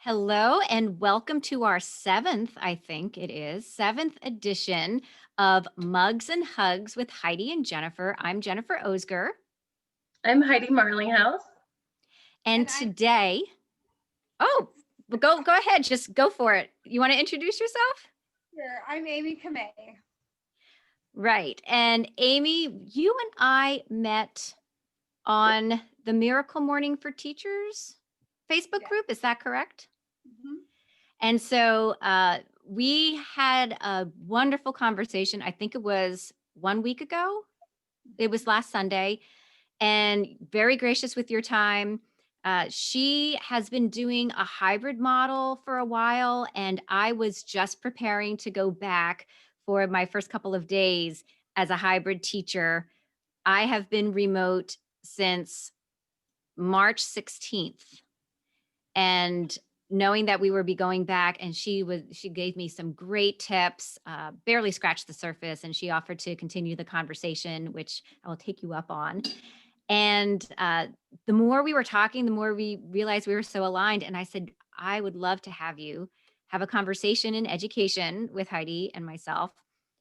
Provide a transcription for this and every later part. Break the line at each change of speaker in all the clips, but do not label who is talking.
Hello and welcome to our seventh edition of Mugs and Hugs with Heidi and Jennifer. I'm Jennifer Osger.
I'm Heidi Marlinghouse.
And
And I'm
today, oh, well, go ahead, just go for it. You want to introduce yourself?
here. I'm Amy Kamei.
Right. And Amy, you and I met on the Miracle Morning for Teachers Facebook
Yes.
group. Is that correct?
Mhm.
And so we had a wonderful conversation. I think it was 1 week ago. It was last Sunday, and very gracious with your time. She has been doing a hybrid model for a while, and I was just preparing to go back for my first couple of days as a hybrid teacher. I have been remote since March 16th. And knowing that we would be going back, and she gave me some great tips, barely scratched the surface, and she offered to continue the conversation, which I will take you up on. And the more we were talking, the more we realized we were so aligned. And I said, I would love to have you have a conversation in education with Heidi and myself.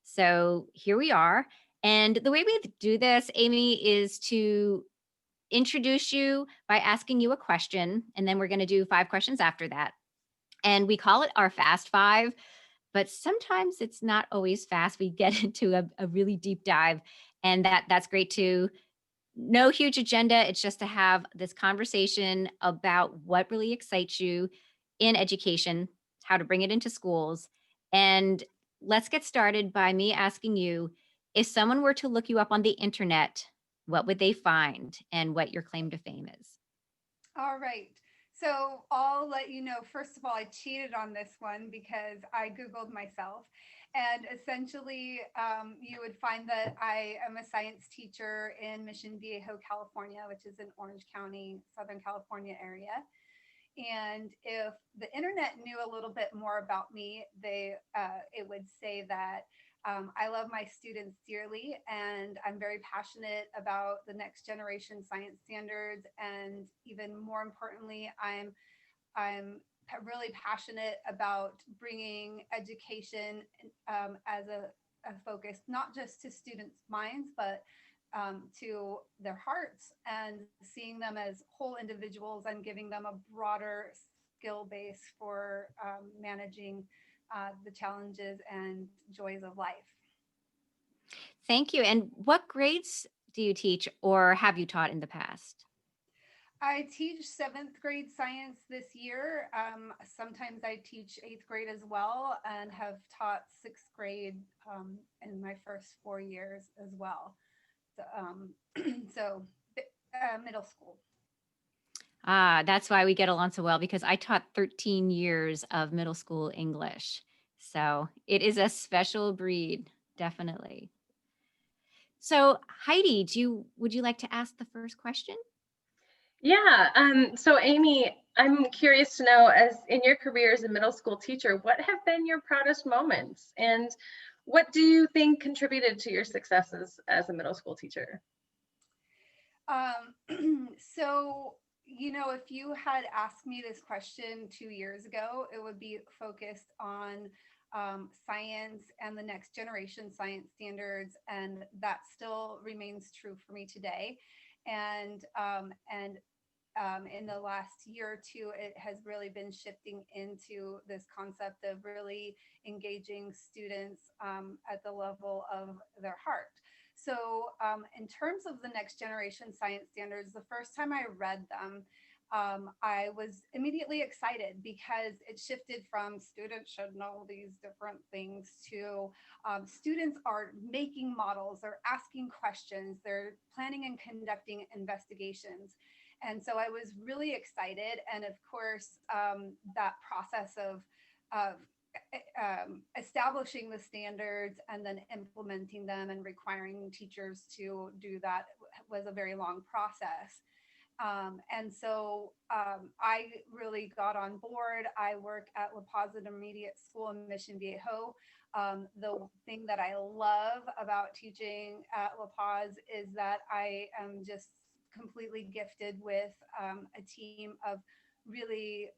So here we are. And the way we do this, Amy, is to introduce you by asking you a question, and then we're going to do 5 questions after that. And we call it our Fast Five, but sometimes it's not always fast. We get into a really deep dive, and that's great too. No huge agenda. It's just to have this conversation about what really excites you in education, how to bring it into schools. And let's get started by me asking you, if someone were to look you up on the internet, what would they find and what your claim to fame is?
All right. So I'll let you know. First of all, I cheated on this one because I Googled myself. And essentially, you would find that I am a science teacher in Mission Viejo, California, which is in Orange County, Southern California area. And if the internet knew a little bit more about me, it would say that I love my students dearly, and I'm very passionate about the next generation science standards. And even more importantly, I'm really passionate about bringing education as a focus, not just to students' minds, but to their hearts, and seeing them as whole individuals and giving them a broader skill base for managing the challenges and joys of life.
Thank you. And what grades do you teach or have you taught in the past?
I teach seventh grade science this year. Sometimes I teach eighth grade as well, and have taught sixth grade in my first 4 years as well. So, so middle school.
Ah, that's why we get along so well, because I taught 13 years of middle school English. So it is a special breed, definitely. So Heidi, would you like to ask the first question?
Yeah, so Amy, I'm curious to know, as in your career as a middle school teacher, what have been your proudest moments? And what do you think contributed to your successes as a middle school teacher?
So, if you had asked me this question 2 years ago, it would be focused on science and the next generation science standards, and that still remains true for me today. And in the last year or two, it has really been shifting into this concept of really engaging students at the level of their heart. So, in terms of the next generation science standards, the first time I read them, I was immediately excited because it shifted from students should know these different things to students are making models, they're asking questions, they're planning and conducting investigations. And so I was really excited. And of course, that process of establishing the standards and then implementing them and requiring teachers to do that was a very long process. And so I really got on board. I work at La Paz Intermediate School in Mission Viejo. The thing that I love about teaching at La Paz is that I am just completely gifted with a team of really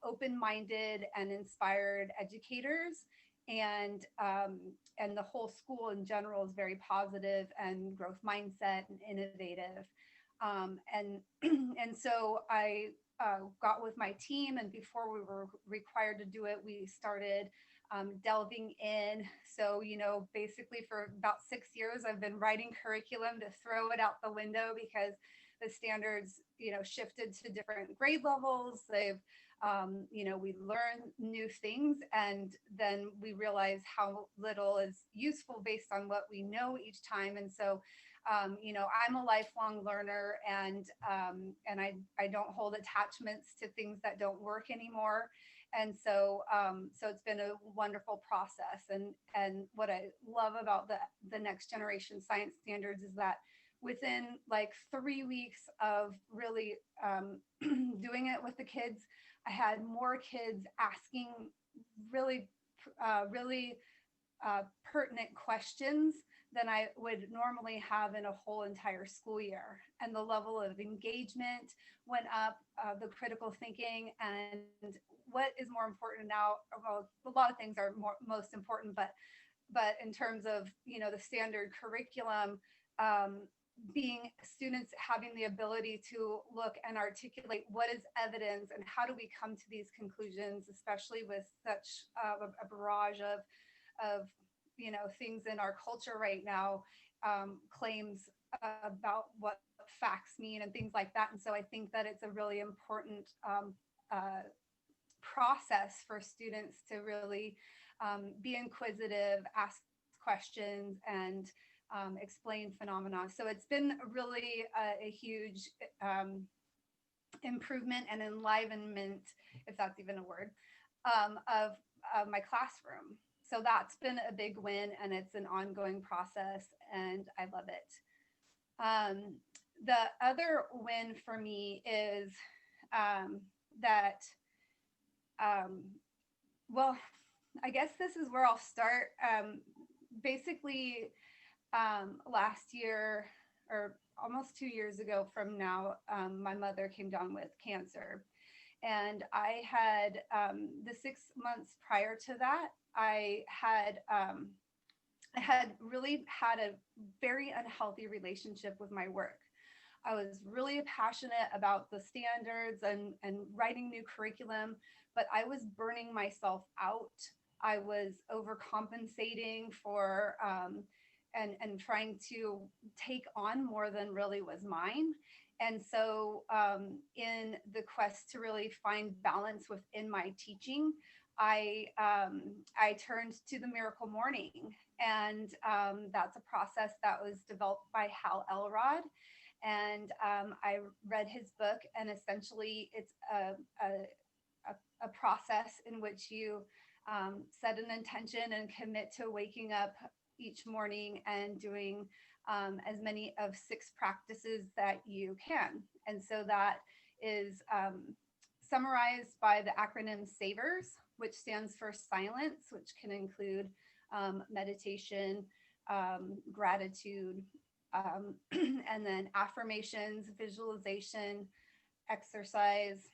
open-minded and inspired educators, and the whole school in general is very positive and growth mindset and innovative. And and so I got with my team, and before we were required to do it, we started delving in. So, basically for about 6 years, I've been writing curriculum to throw it out the window because the standards, shifted to different grade levels. They've, we learn new things, and then we realize how little is useful based on what we know each time. And so, I'm a lifelong learner, and I don't hold attachments to things that don't work anymore. And so, so it's been a wonderful process. And what I love about the next generation science standards is that within like 3 weeks of really doing it with the kids, I had more kids asking really, really pertinent questions than I would normally have in a whole entire school year. And the level of engagement went up, the critical thinking, and what is more important now, well, a lot of things are most important, but in terms of, the standard curriculum, being students having the ability to look and articulate what is evidence and how do we come to these conclusions, especially with such a barrage of things in our culture right now, claims about what facts mean and things like that. And so I think that it's a really important process for students to really be inquisitive, ask questions, and explain phenomena. So it's been really a huge improvement and enlivenment, if that's even a word, of my classroom. So that's been a big win, and it's an ongoing process, and I love it. The other win for me is that, well, I guess this is where I'll start. Basically, last year, or almost 2 years ago from now, my mother came down with cancer. And I had, the 6 months prior to that, I had really had a very unhealthy relationship with my work. I was really passionate about the standards and writing new curriculum, but I was burning myself out. I was overcompensating for and trying to take on more than really was mine. And so in the quest to really find balance within my teaching, I turned to the Miracle Morning. And that's a process that was developed by Hal Elrod. And I read his book, and essentially it's a process in which you set an intention and commit to waking up each morning and doing as many of 6 practices that you can. And so that is summarized by the acronym SAVERS, which stands for silence, which can include meditation, gratitude, and then affirmations, visualization, exercise,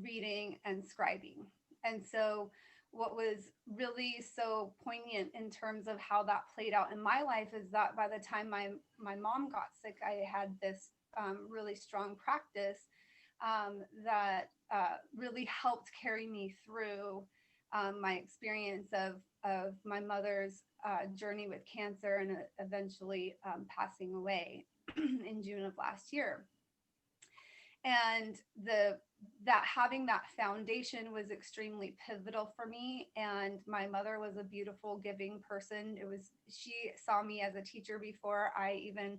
reading, and scribing. And so what was really so poignant in terms of how that played out in my life is that by the time my mom got sick, I had this really strong practice that really helped carry me through my experience of my mother's journey with cancer and eventually passing away in June of last year. And that having that foundation was extremely pivotal for me. And my mother was a beautiful, giving person. She saw me as a teacher before I even,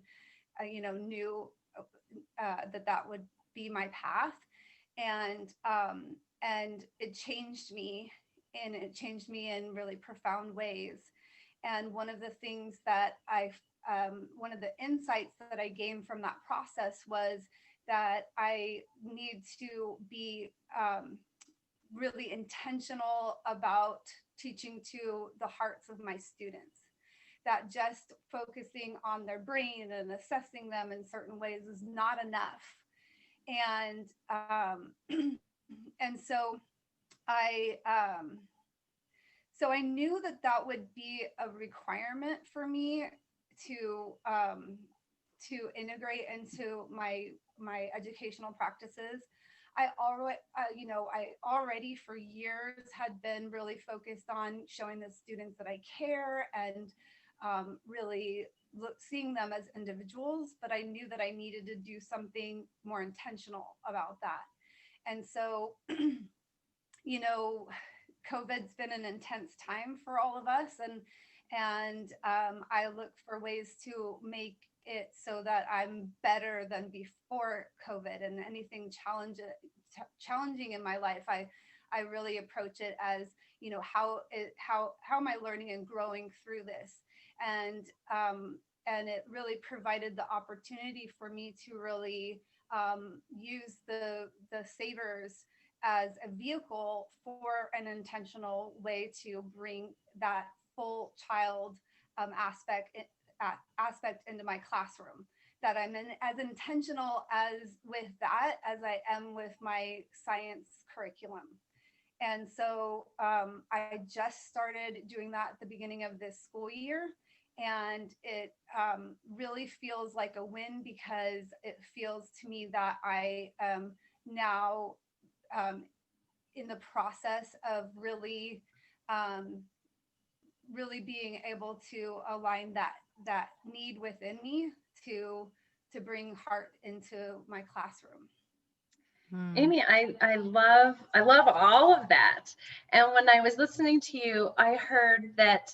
knew that would be my path. And it changed me, and it changed me in really profound ways. And one of the things that one of the insights that I gained from that process was that I need to be really intentional about teaching to the hearts of my students. That just focusing on their brain and assessing them in certain ways is not enough. And and so I so I knew that that would be a requirement for me to integrate into my educational practices. I already, I already for years had been really focused on showing the students that I care and really seeing them as individuals, but I knew that I needed to do something more intentional about that. And so, COVID's been an intense time for all of us, and I look for ways to make it so that I'm better than before COVID. And anything challenging in my life, I really approach it as, how am I learning and growing through this? And it really provided the opportunity for me to really use the savers as a vehicle for an intentional way to bring that full child aspect into my classroom. That I'm as intentional as with that as I am with my science curriculum. And so I just started doing that at the beginning of this school year. And it really feels like a win, because it feels to me that I am now in the process of really being able to align that need within me to bring heart into my classroom.
Aime, I love all of that. And when I was listening to you, I heard that,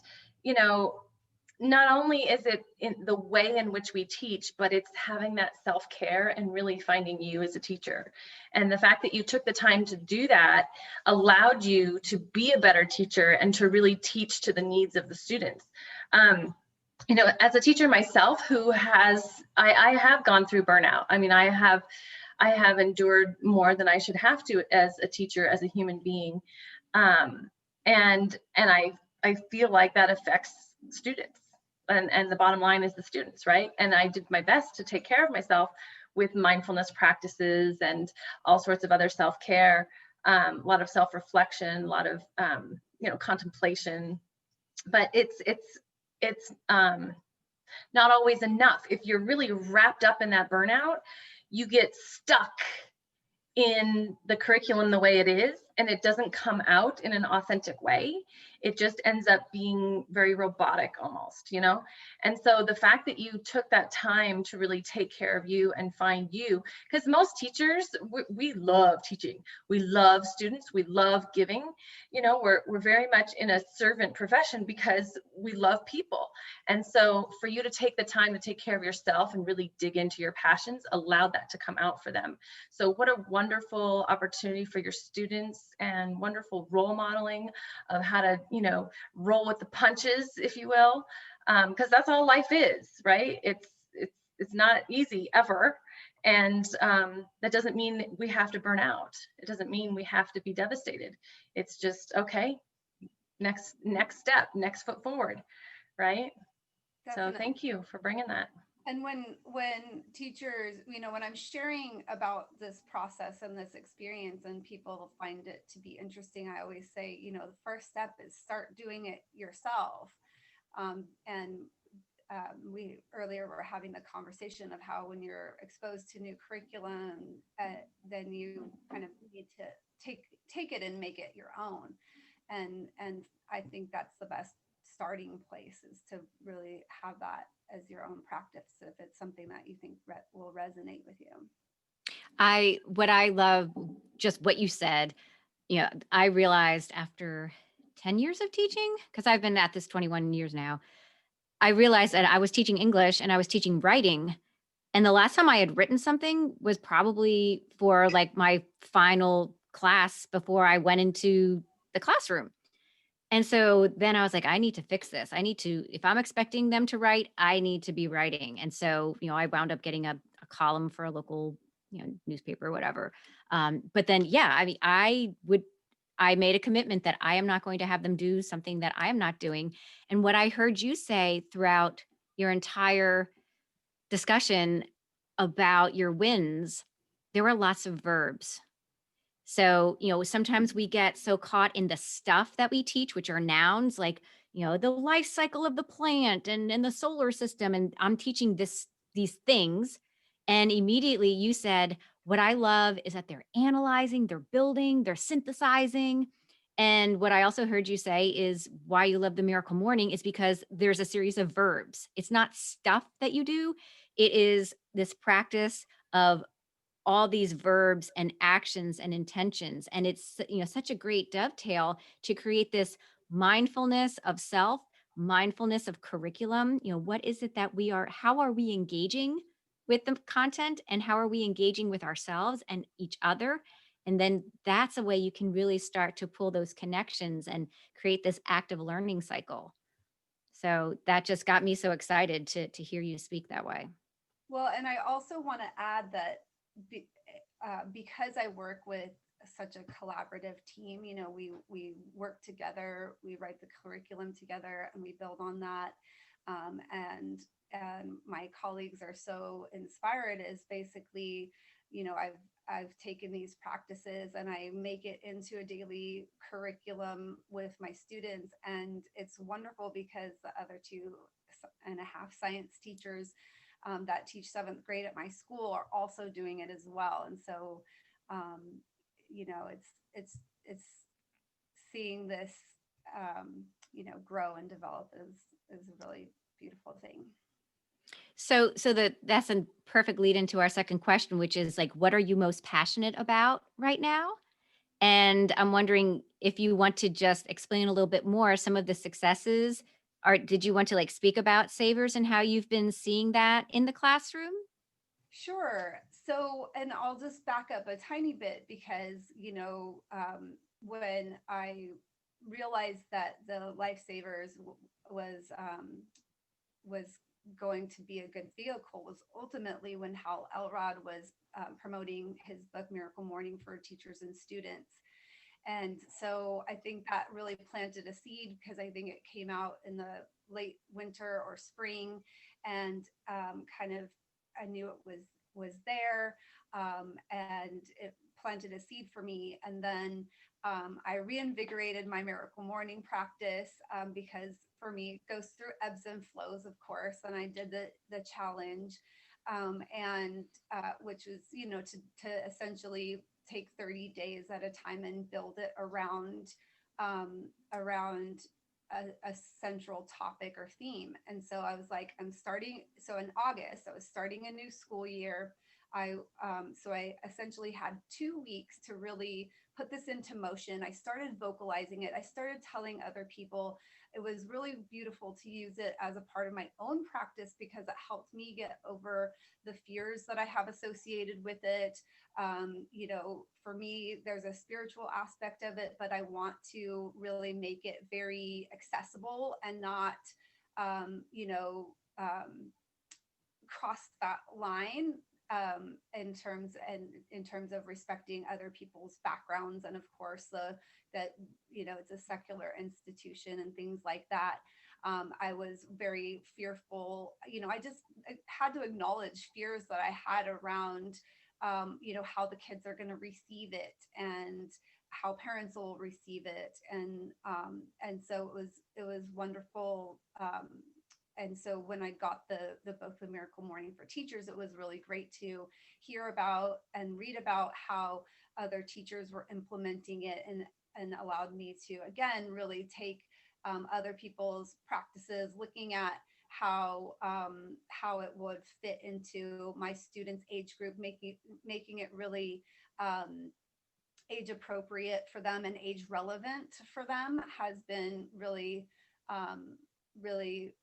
not only is it in the way in which we teach, but it's having that self-care and really finding you as a teacher. And the fact that you took the time to do that allowed you to be a better teacher and to really teach to the needs of the students. As a teacher myself who I have gone through burnout. I mean, I have endured more than I should have to as a teacher, as a human being. And I feel like that affects students. And the bottom line is the students, right? And I did my best to take care of myself with mindfulness practices and all sorts of other self-care, a lot of self-reflection, a lot of contemplation. But it's not always enough. If you're really wrapped up in that burnout, you get stuck in the curriculum the way it is, and it doesn't come out in an authentic way. It just ends up being very robotic almost, And so the fact that you took that time to really take care of you and find you, because most teachers, we love teaching. We love students. We love giving. We're very much in a servant profession because we love people. And so for you to take the time to take care of yourself and really dig into your passions allowed that to come out for them. So what a wonderful opportunity for your students, and wonderful role modeling of how to, roll with the punches, if you will, because that's all life is, right? It's not easy ever. And that doesn't mean we have to burn out. It doesn't mean we have to be devastated. It's just, okay, next step, next foot forward, right? Definitely. So thank you for bringing that.
And when teachers, when I'm sharing about this process and this experience and people find it to be interesting, I always say, the first step is start doing it yourself. We earlier were having the conversation of how when you're exposed to new curriculum, then you kind of need to take it and make it your own. And I think that's the best starting place, is to really have that as your own practice if it's something that you think will resonate with you.
What I love, just what you said, I realized after 10 years of teaching, because I've been at this 21 years now, I realized that I was teaching English and I was teaching writing. And the last time I had written something was probably for like my final class before I went into the classroom. And so then I was like, I need to fix this. If I'm expecting them to write, I need to be writing. And so, I wound up getting a column for a local, newspaper or whatever. But then, yeah, I mean, I made a commitment that I am not going to have them do something that I am not doing. And what I heard you say throughout your entire discussion about your wins there were lots of verbs. So, sometimes we get so caught in the stuff that we teach, which are nouns, like, the life cycle of the plant and the solar system. And I'm teaching these things. And immediately you said, what I love is that they're analyzing, they're building, they're synthesizing. And what I also heard you say is why you love the miracle morning is because there's a series of verbs. It's not stuff that you do, it is this practice of all these verbs and actions and intentions, and it's such a great dovetail to create this mindfulness of self, mindfulness of curriculum. What is it that how are we engaging with the content, and how are we engaging with ourselves and each other? And then that's a way you can really start to pull those connections and create this active learning cycle. So that just got me so excited to hear you speak that way.
Well, and I also want to add that be, because I work with such a collaborative team, we work together, we write the curriculum together, and we build on that. And my colleagues are so inspired. Is basically, I've taken these practices and I make it into a daily curriculum with my students, and it's wonderful because the other 2.5 science teachers that teach 7th grade at my school are also doing it as well. And so, it's seeing this, grow and develop is a really beautiful thing.
So that's a perfect lead into our second question, which is like, what are you most passionate about right now? And I'm wondering if you want to just explain a little bit more some of the successes. Or did you want to like speak about Savers and how you've been seeing that in the classroom?
Sure. So, and I'll just back up a tiny bit because, when I realized that the Lifesavers was going to be a good vehicle was ultimately when Hal Elrod was promoting his book Miracle Morning for teachers and students. And so I think that really planted a seed because I think it came out in the late winter or spring, and kind of I knew it was there, and it planted a seed for me. And then I reinvigorated my Miracle Morning practice because for me it goes through ebbs and flows, of course. And I did the challenge, and which was to essentially take 30 days at a time and build it around a central topic or theme. And so I was like, so in August I was starting a new school year. I essentially had 2 weeks to really put this into motion. I started vocalizing it. I started telling other people. It was really beautiful to use it as a part of my own practice because it helped me get over the fears that I have associated with it. For me, there's a spiritual aspect of it, but I want to really make it very accessible and not, cross that line, in terms of respecting other people's backgrounds, and of course that it's a secular institution and things like that. I was very fearful. I had to acknowledge fears that I had around, how the kids are going to receive it and how parents will receive it, and so it was wonderful. And so when I got the book The Miracle Morning for Teachers, it was really great to hear about and read about how other teachers were implementing it, and allowed me to again really take other people's practices, looking at how it would fit into my students' age group, making it really age appropriate for them and age relevant for them has been really really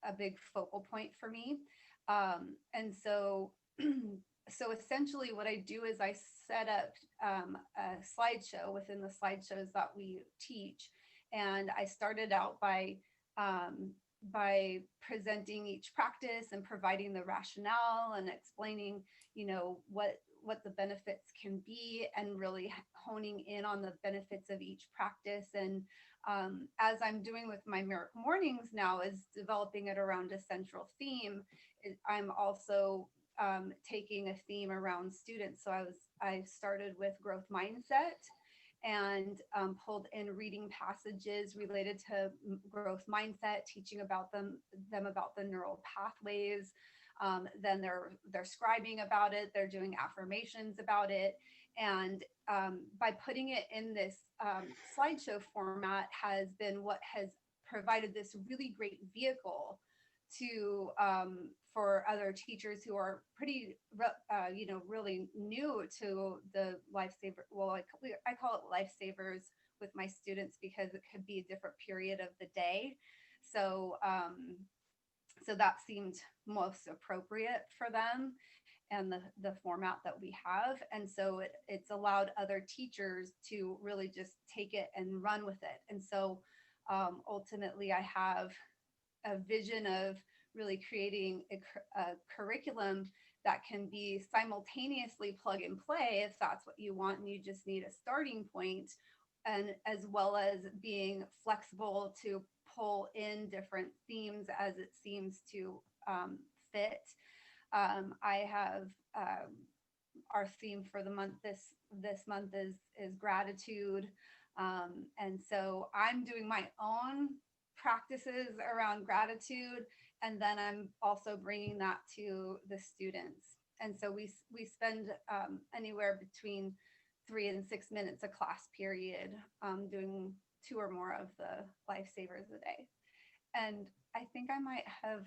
a big focal point for me. And so, so essentially, what I do is I set up a slideshow within the slideshows that we teach, and I started out by presenting each practice and providing the rationale and explaining, what the benefits can be, and really honing in on the benefits of each practice. And as I'm doing with my Miracle Mornings now, is developing it around a central theme. I'm also taking a theme around students. So I started with growth mindset and pulled in reading passages related to growth mindset, teaching about them about the neural pathways. Then they're scribing about it. They're doing affirmations about it. And by putting it in this slideshow format has been what has provided this really great vehicle to for other teachers who are pretty really new to the lifesaver. Well, I call it lifesavers with my students because it could be a different period of the day. So so that seemed most appropriate for them and the format that we have. And so it's allowed other teachers to really just take it and run with it. And so ultimately I have a vision of really creating a curriculum that can be simultaneously plug and play if that's what you want and you just need a starting point, and as well as being flexible to pull in different themes as it seems to fit. I have our theme for the month this month is gratitude, and so I'm doing my own practices around gratitude, and then I'm also bringing that to the students. And so we spend anywhere between 3 and 6 minutes a class period doing 2 or more of the lifesavers a day. And I think I might have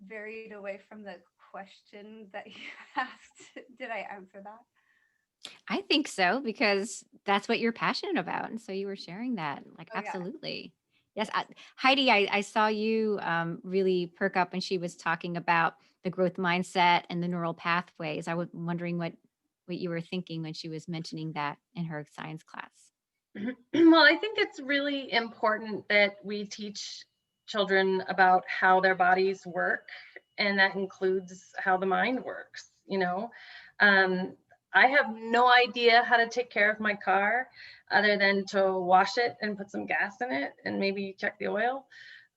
varied away from the question that you asked. Did I answer that?
I think so, because that's what you're passionate about. And so you were sharing that, like,
Oh, yeah.
absolutely. Yes.
Yes.
Heidi, I saw you really perk up when she was talking about the growth mindset and the neural pathways. I was wondering what you were thinking when she was mentioning that in her science class.
Well, I think it's really important that we teach children about how their bodies work, and that includes how the mind works. I have no idea how to take care of my car other than to wash it and put some gas in it and maybe check the oil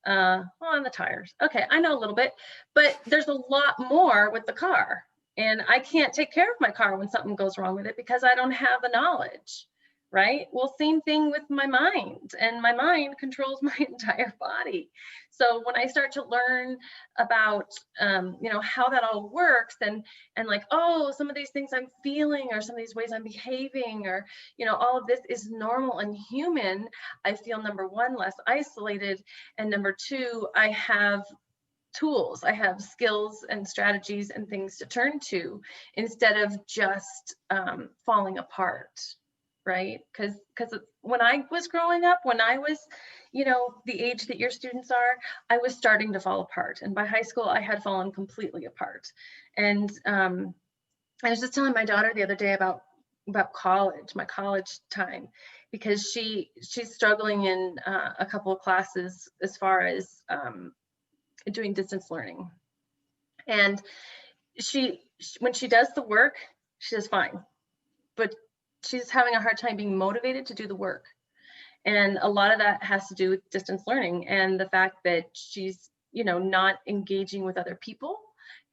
on the tires. Okay, I know a little bit, but there's a lot more with the car, and I can't take care of my car when something goes wrong with it because I don't have the knowledge. Right? Well, same thing with my mind, and my mind controls my entire body. So when I start to learn about, how that all works, and like, oh, some of these things I'm feeling, or some of these ways I'm behaving, or, all of this is normal and human, I feel, number one, less isolated, and number two, I have tools, I have skills and strategies and things to turn to instead of just falling apart. Right? Because when I was growing up, when I was, the age that your students are, I was starting to fall apart. And by high school, I had fallen completely apart. And I was just telling my daughter the other day about college, my college time, because she's struggling in a couple of classes as far as doing distance learning. And when she does the work, she does fine. But she's having a hard time being motivated to do the work. And a lot of that has to do with distance learning and the fact that she's, not engaging with other people.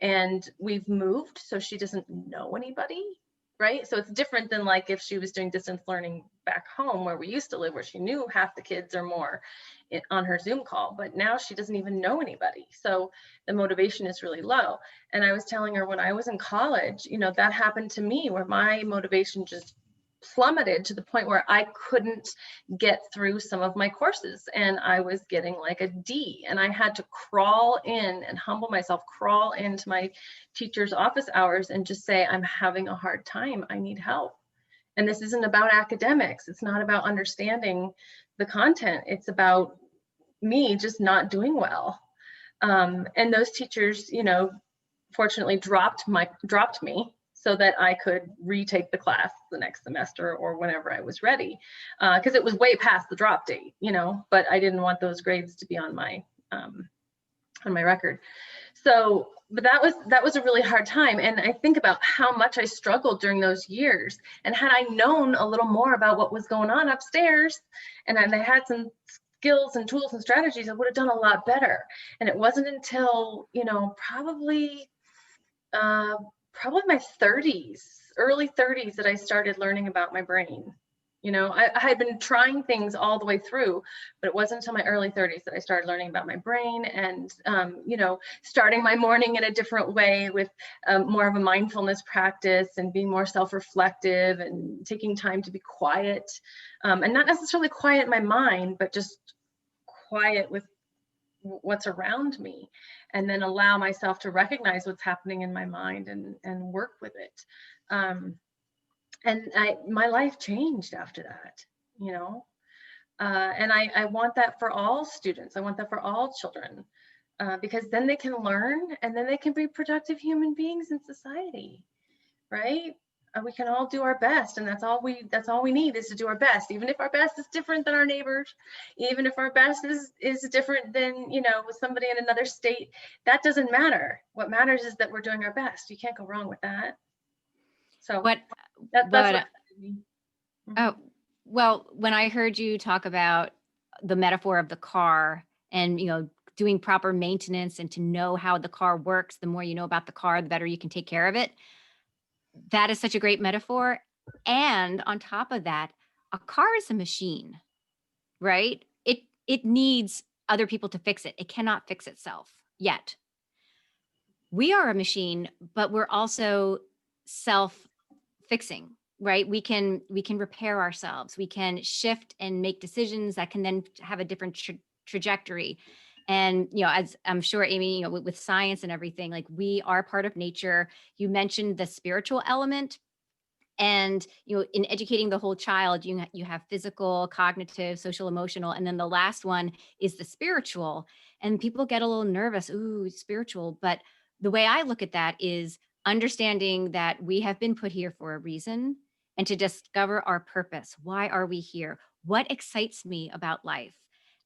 And we've moved, so she doesn't know anybody, right? So it's different than like if she was doing distance learning back home where we used to live, where she knew half the kids or more on her Zoom call, but now she doesn't even know anybody. So the motivation is really low. And I was telling her when I was in college, that happened to me, where my motivation just plummeted to the point where I couldn't get through some of my courses, and I was getting like a D, and I had to crawl in and humble myself, crawl into my teacher's office hours and just say, I'm having a hard time, I need help. And this isn't about academics, it's not about understanding the content, it's about me just not doing well. And those teachers, fortunately dropped me so that I could retake the class the next semester or whenever I was ready, because it was way past the drop date, but I didn't want those grades to be on my record. So, but that was a really hard time. And I think about how much I struggled during those years. And had I known a little more about what was going on upstairs, and I had some skills and tools and strategies, I would have done a lot better. And it wasn't until, probably uh, probably my 30s, early 30s, that I started learning about my brain. You know, I had been trying things all the way through, but it wasn't until my early 30s that I started learning about my brain and, you know, starting my morning in a different way with more of a mindfulness practice and being more self-reflective and taking time to be quiet, and not necessarily quiet my mind, but just quiet with what's around me, and then allow myself to recognize what's happening in my mind and work with it. And my life changed after that, you know. And I want that for all students. I want that for all children, because then they can learn and then they can be productive human beings in society, right? We can all do our best, and that's all we need, is to do our best, even if our best is different than our neighbors, even if our best is different than, you know, with somebody in another state. That doesn't matter. What matters is that we're doing our best. You can't go wrong with that. So
What
that's
what
what excited me.
Oh, well, when I heard you talk about the metaphor of the car and, you know, doing proper maintenance and to know how the car works, the more you know about the car, the better you can take care of it. That is such a great metaphor. And on top of that, a car is a machine, right? It needs other people to fix it. It cannot fix itself yet. We are a machine, but we're also self fixing, right? We can repair ourselves. We can shift and make decisions that can then have a different trajectory. And, you know, as I'm sure Amy, you know, with science and everything, like we are part of nature. You mentioned the spiritual element, and, you know, in educating the whole child, you have physical, cognitive, social, emotional, and then the last one is the spiritual. And people get a little nervous, ooh, spiritual. But the way I look at that is understanding that we have been put here for a reason, and to discover our purpose. Why are we here? What excites me about life?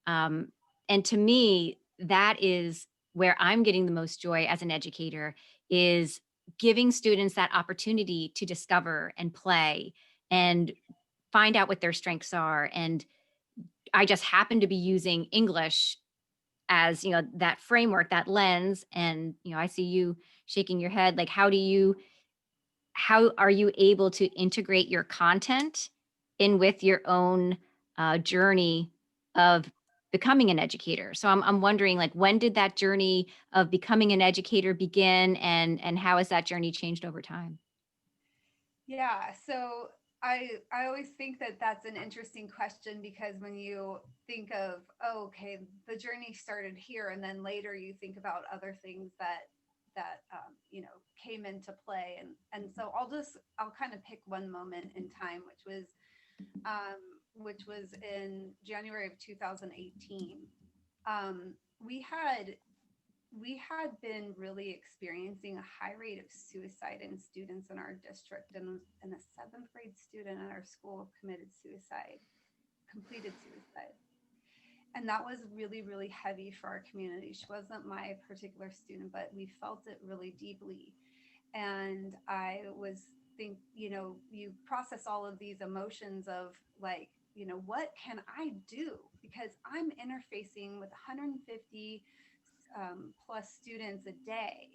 um, and to me, that is where I'm getting the most joy as an educator, is giving students that opportunity to discover and play and find out what their strengths are. And I just happen to be using English as, you know, that framework, that lens. And, you know, I see you shaking your head. Like, how are you able to integrate your content in with your own journey of becoming an educator? So I'm wondering, like, when did that journey of becoming an educator begin, and how has that journey changed over time?
Yeah, so I always think that that's an interesting question, because when you think of, oh, okay, the journey started here, and then later you think about other things that you know, came into play, and so I'll kind of pick one moment in time, um, which was in January of 2018. Um, we had we had been really experiencing a high rate of suicide in students in our district, and a seventh grade student at our school completed suicide. And that was really, really heavy for our community. She wasn't my particular student, but we felt it really deeply. And I was you know, you process all of these emotions of, like, you know, what can I do? Because I'm interfacing with 150 plus students a day.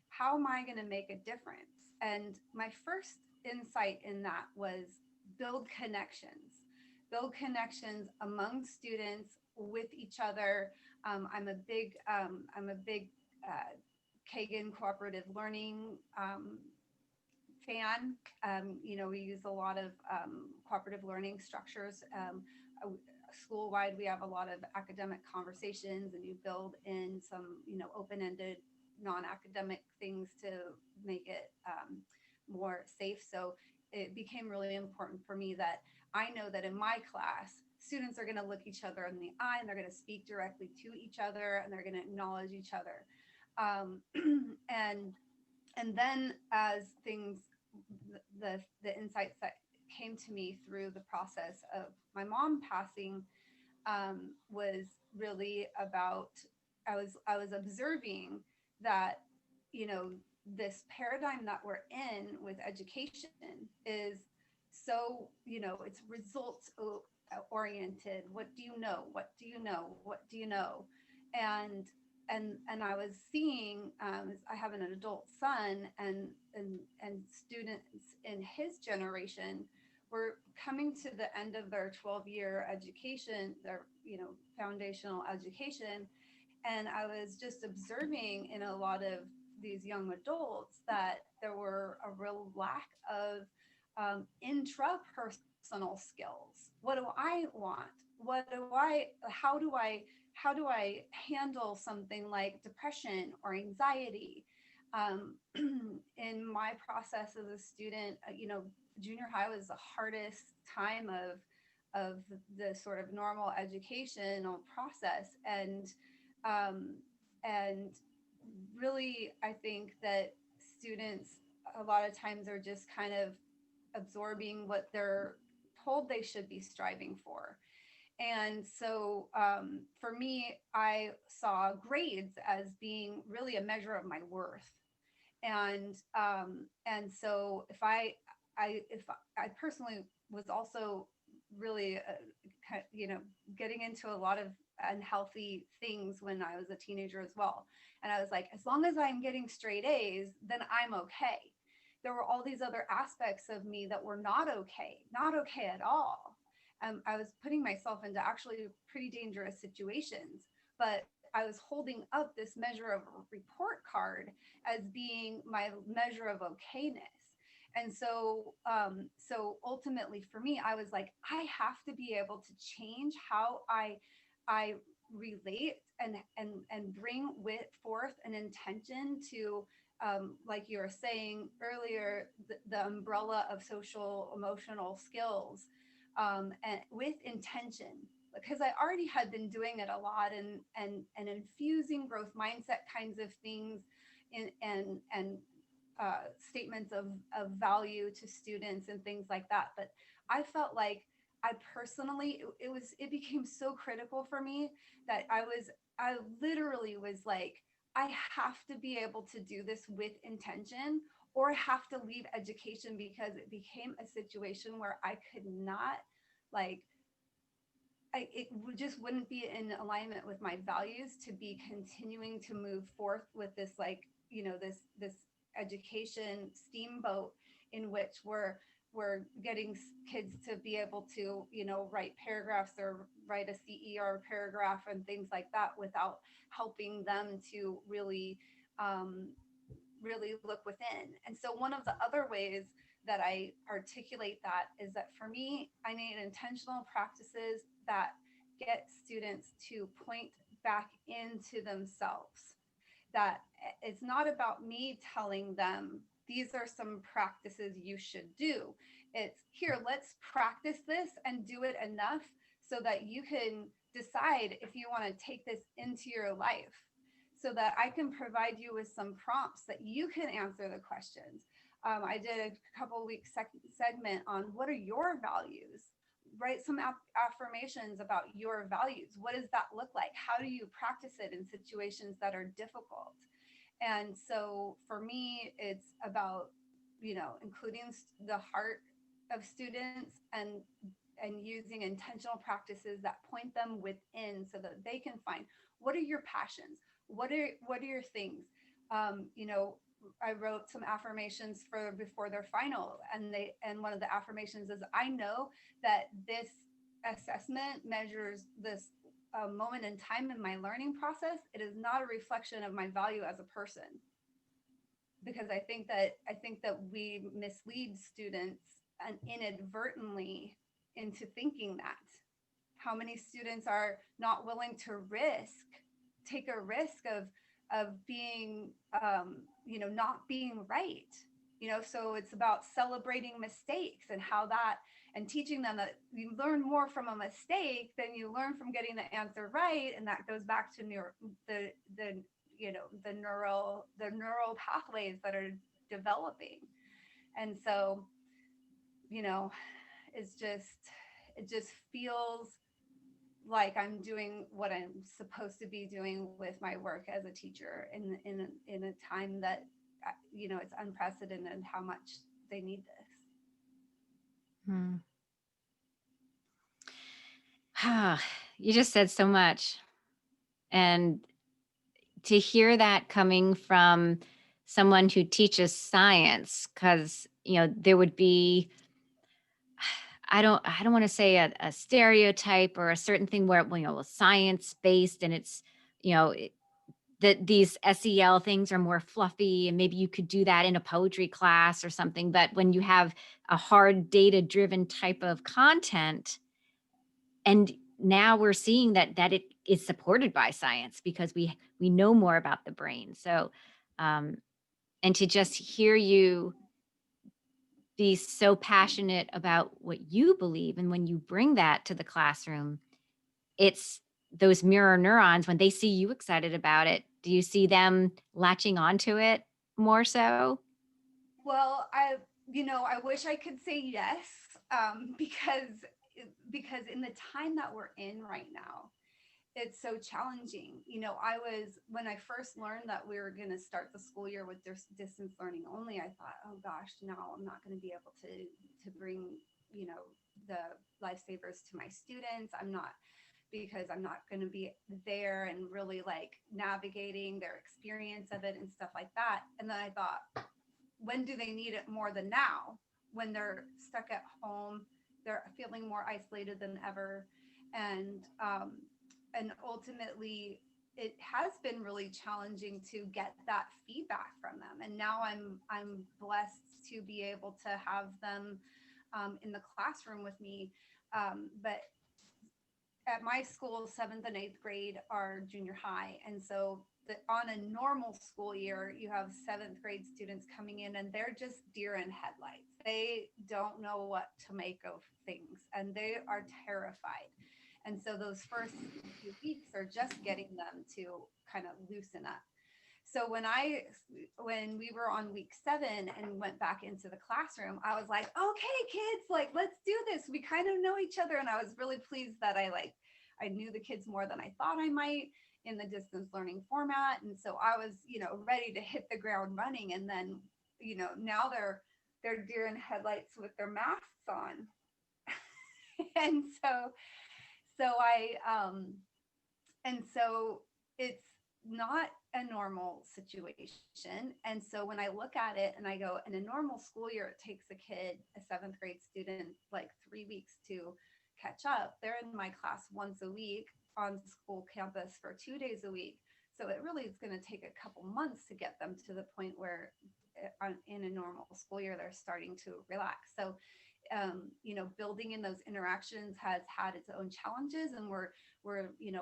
How am I going to make a difference? And my first insight in that was build connections, build connections among students, with each other. I'm a big Kagan cooperative learning fan. You know, we use a lot of cooperative learning structures. School-wide, we have a lot of academic conversations, and you build in some, you know, open-ended, non-academic things to make it more safe. So it became really important for me that I know that in my class, students are going to look each other in the eye, and they're going to speak directly to each other, and they're going to acknowledge each other. Um, and and then, as things, the insights that came to me through the process of my mom passing, was really about, I was observing that, you know, this paradigm that we're in with education is so, you know, it's results oriented. What do you know? What do you know? What do you know? And and I was seeing, I have an adult son, and students in his generation were coming to the end of their 12-year education, their, foundational education. And I was just observing in a lot of these young adults that there were a real lack of intrapersonal skills. What do I want? How do I handle something like depression or anxiety? In my process as a student, junior high was the hardest time of the sort of normal educational process. Um, and really, I think that students a lot of times are just kind of absorbing what they're told they should be striving for. And so for me, I saw grades as being really a measure of my worth. And so if I personally was also really getting into a lot of unhealthy things when I was a teenager as well. And I was like, as long as I'm getting straight A's, then I'm okay. There were all these other aspects of me that were not okay at all. I was putting myself into actually pretty dangerous situations, but I was holding up this measure of a report card as being my measure of okayness. And so ultimately for me, I was like, I have to be able to change how I relate and bring forth an intention to, like you were saying earlier, the umbrella of social emotional skills, and with intention, because I already had been doing it a lot, and infusing growth mindset kinds of things and statements of value to students and things like that. But I felt like I personally, it became so critical for me that I literally was like, I have to be able to do this with intention, or I have to leave education, because it became a situation where I could not, like, just wouldn't be in alignment with my values to be continuing to move forth with this, like, this education steamboat in which we're getting kids to be able to, write paragraphs or write a CER paragraph and things like that, without helping them to really really look within. And so one of the other ways that I articulate that is that for me, I need intentional practices that get students to point back into themselves. That it's not about me telling them, these are some practices you should do. It's, here, let's practice this and do it enough so that you can decide if you want to take this into your life, so that I can provide you with some prompts that you can answer the questions. I did a couple weeks segment on what are your values. Write some affirmations about your values. What does that look like? How do you practice it in situations that are difficult? And so for me, it's about, including the heart of students, and using intentional practices that point them within, so that they can find, what are your passions? What are your things? I wrote some affirmations for before their final, and one of the affirmations is, I know that this assessment measures this moment in time in my learning process. It is not a reflection of my value as a person. Because I think that we mislead students and inadvertently into thinking that. How many students are not willing to take a risk of being, not being right. So it's about celebrating mistakes, and how that, and teaching them that you learn more from a mistake than you learn from getting the answer right. And that goes back to the neural pathways that are developing. And so, it just feels like I'm doing what I'm supposed to be doing with my work as a teacher in a time that, it's unprecedented how much they need this.
You just said so much. And to hear that coming from someone who teaches science, because, there would be, I don't want to say a stereotype or a certain thing where, science based, and it's, that these SEL things are more fluffy, and maybe you could do that in a poetry class or something. But when you have a hard data driven type of content, and now we're seeing that it is supported by science because we know more about the brain. So, um, and to just hear you be so passionate about what you believe, and when you bring that to the classroom, it's those mirror neurons. When they see you excited about it, do you see them latching onto it more so?
Well, I wish I could say yes, because in the time that we're in right now, it's so challenging. When I first learned that we were going to start the school year with distance learning only, I thought, oh gosh, now I'm not going to be able to bring, the lifesavers to my students. Because I'm not going to be there and really like navigating their experience of it and stuff like that. And then I thought, when do they need it more than now? When they're stuck at home, they're feeling more isolated than ever. And ultimately it has been really challenging to get that feedback from them. And now I'm blessed to be able to have them in the classroom with me. But at my school, 7th and 8th grade are junior high. And so on a normal school year, you have 7th grade students coming in and they're just deer in headlights. They don't know what to make of things and they are terrified. And so those first few weeks are just getting them to kind of loosen up. So when we were on week 7 and went back into the classroom, I was like, okay, kids, like, let's do this. We kind of know each other. And I was really pleased that I knew the kids more than I thought I might in the distance learning format. And so I was, ready to hit the ground running. And then, now they're deer in headlights with their masks on. And so it's not a normal situation. And so when I look at it and I go, in a normal school year, it takes a kid, a 7th grade student, like 3 weeks to catch up. They're in my class once a week on school campus for 2 days a week. So it really is going to take a couple months to get them to the point where in a normal school year, they're starting to relax. So building in those interactions has had its own challenges, and we're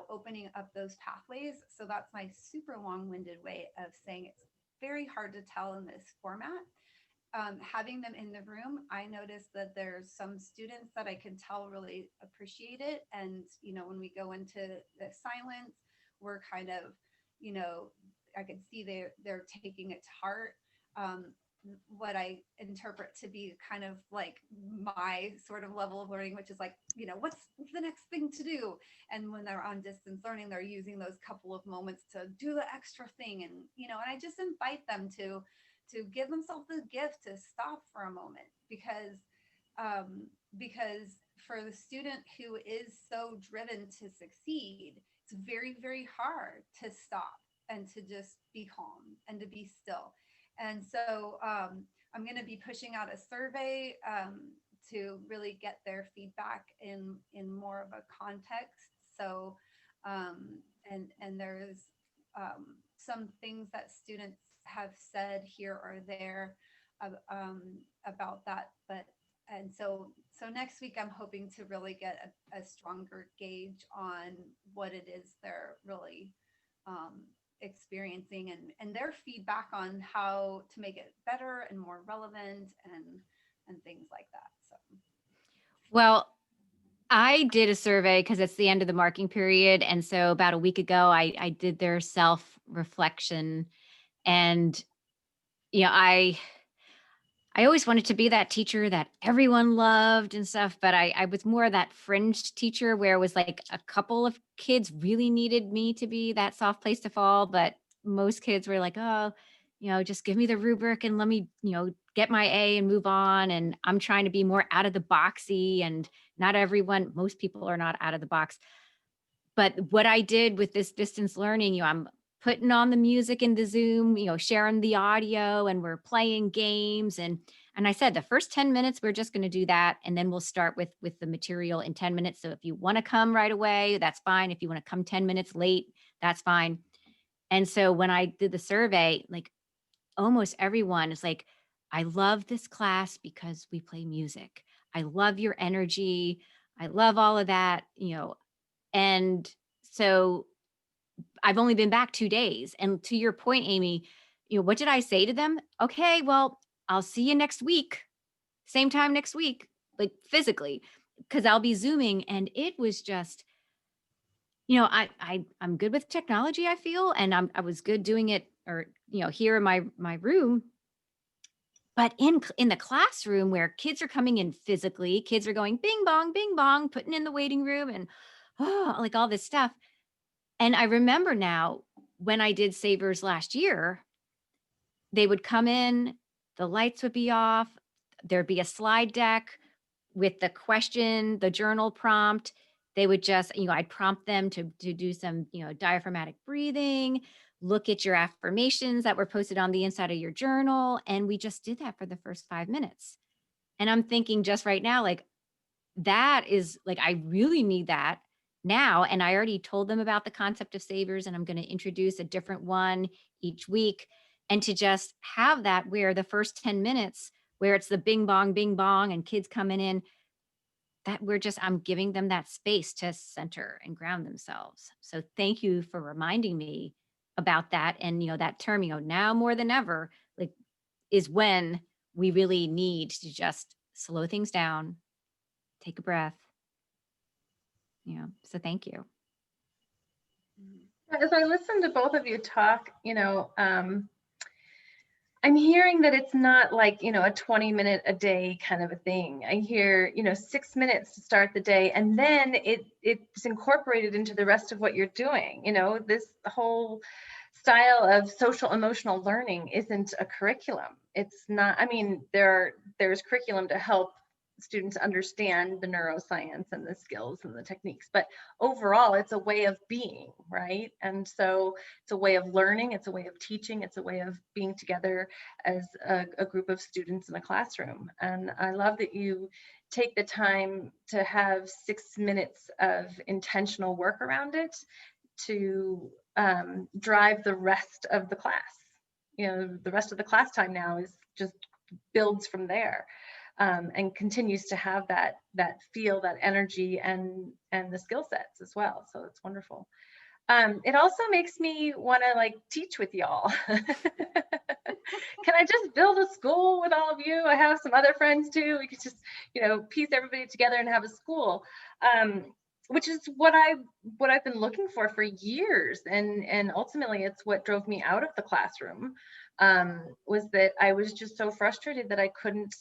opening up those pathways. So that's my super long-winded way of saying it's very hard to tell in this format. Having them in the room, I noticed that there's some students that I can tell really appreciate it. And, when we go into the silence, we're kind of, I can see they're taking it to heart. What I interpret to be kind of like my sort of level of learning, which is like, what's the next thing to do? And when they're on distance learning, they're using those couple of moments to do the extra thing. And, and I just invite them to give themselves the gift to stop for a moment, because for the student who is so driven to succeed, it's very, very hard to stop and to just be calm and to be still. And so I'm going to be pushing out a survey to really get their feedback in more of a context. So and there's some things that students have said here or there about that. So next week I'm hoping to really get a stronger gauge on what it is they're really experiencing and their feedback on how to make it better and more relevant and things like that. So,
Well, I did a survey because it's the end of the marking period. And so about a week ago, I did their self-reflection. And, I always wanted to be that teacher that everyone loved and stuff, but I was more that fringe teacher where it was like a couple of kids really needed me to be that soft place to fall, but most kids were like, oh, just give me the rubric and let me, get my A and move on. And I'm trying to be more out of the boxy, and most people are not out of the box. But what I did with this distance learning, putting on the music in the Zoom, sharing the audio, and we're playing games. And I said the first 10 minutes we're just going to do that, and then we'll start with the material in 10 minutes. So if you want to come right away, that's fine. If you want to come 10 minutes late, that's fine. And so when I did the survey, like almost everyone is like, I love this class because we play music. I love your energy. I love all of that. And so I've only been back 2 days. And to your point, Amy, what did I say to them? Okay, well, I'll see you next week, same time next week, like physically, because I'll be Zooming. And it was just, I'm good with technology, I feel, and I was good doing it, or here in my room. But in the classroom where kids are coming in physically, kids are going bing bong, putting in the waiting room, and like all this stuff. And I remember now when I did Savers last year, they would come in, the lights would be off, there'd be a slide deck with the question, the journal prompt. They would just, I'd prompt them to do some, diaphragmatic breathing, look at your affirmations that were posted on the inside of your journal. And we just did that for the first 5 minutes. And I'm thinking just right now, like, that is like, I really need that now. And I already told them about the concept of Savers, and I'm going to introduce a different one each week. And to just have that where the first 10 minutes, where it's the bing bong, and kids coming in, that I'm giving them that space to center and ground themselves. So thank you for reminding me about that. And, that term, now more than ever, like, is when we really need to just slow things down, take a breath. So thank you.
As I listen to both of you talk, I'm hearing that it's not like, a 20-minute a day kind of a thing. I hear, 6 minutes to start the day, and then it's incorporated into the rest of what you're doing. This whole style of social emotional learning isn't a curriculum. It's not, there's curriculum to help students understand the neuroscience and the skills and the techniques, but overall it's a way of being, right? And so it's a way of learning, it's a way of teaching, it's a way of being together as a group of students in a classroom. And I love that you take the time to have 6 minutes of intentional work around it to drive the rest of the class. The rest of the class time now is just builds from there. And continues to have that feel, that energy, and the skill sets as well. So it's wonderful. It also makes me want to teach with y'all. Can I just build a school with all of you? I have some other friends too. We could just, piece everybody together and have a school, which is what I've been looking for years. And ultimately it's what drove me out of the classroom, was that I was just so frustrated that I couldn't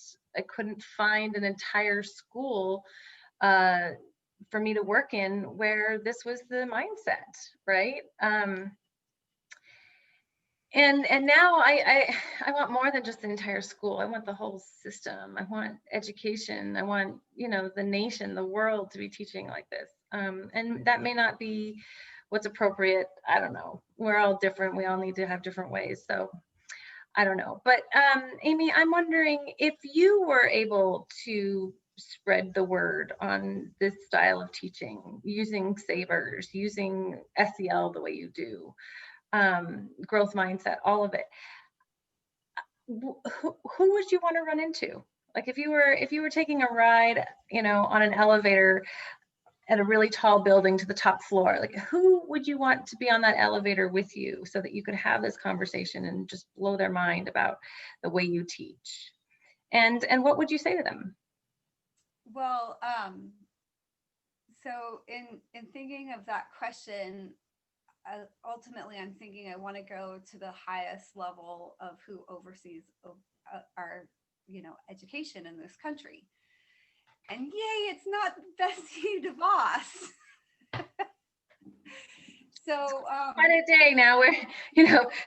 find an entire school for me to work in where this was the mindset, right? And now I want more than just an entire school. I want the whole system. I want education. I want, the nation, the world to be teaching like this. And that may not be what's appropriate. I don't know. We're all different. We all need to have different ways. So I don't know. But Aime, I'm wondering if you were able to spread the word on this style of teaching, using Savers, using SEL the way you do, growth mindset, all of it. Who would you want to run into? Like if you were taking a ride, on an elevator at a really tall building to the top floor, like who would you want to be on that elevator with you so that you could have this conversation and just blow their mind about the way you teach? And what would you say to them?
Well, so in thinking of that question, ultimately I'm thinking I want to go to the highest level of who oversees our, education in this country. And yay, it's not Betsy DeVos. So
quite a day now. We're,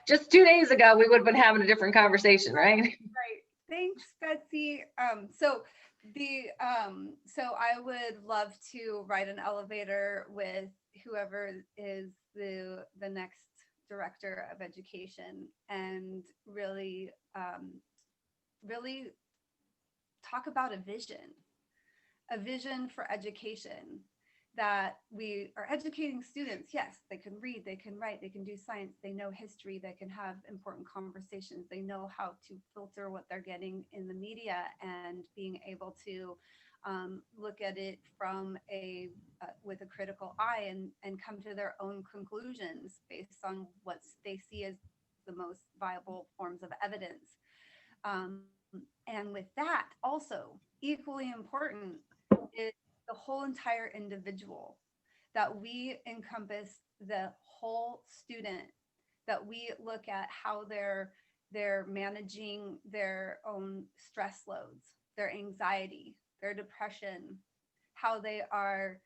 just 2 days ago we would have been having a different conversation, right?
Right. Thanks, Betsy. So I would love to ride an elevator with whoever is the next director of education and really, really talk about a vision for education, that we are educating students. Yes, they can read, they can write, they can do science, they know history, they can have important conversations, they know how to filter what they're getting in the media, and being able to look at it from with a critical eye, and come to their own conclusions based on what they see as the most viable forms of evidence. Um, and with that, also equally important is the whole entire individual, that we encompass the whole student, that we look at how they're managing their own stress loads, their anxiety, their depression, how they are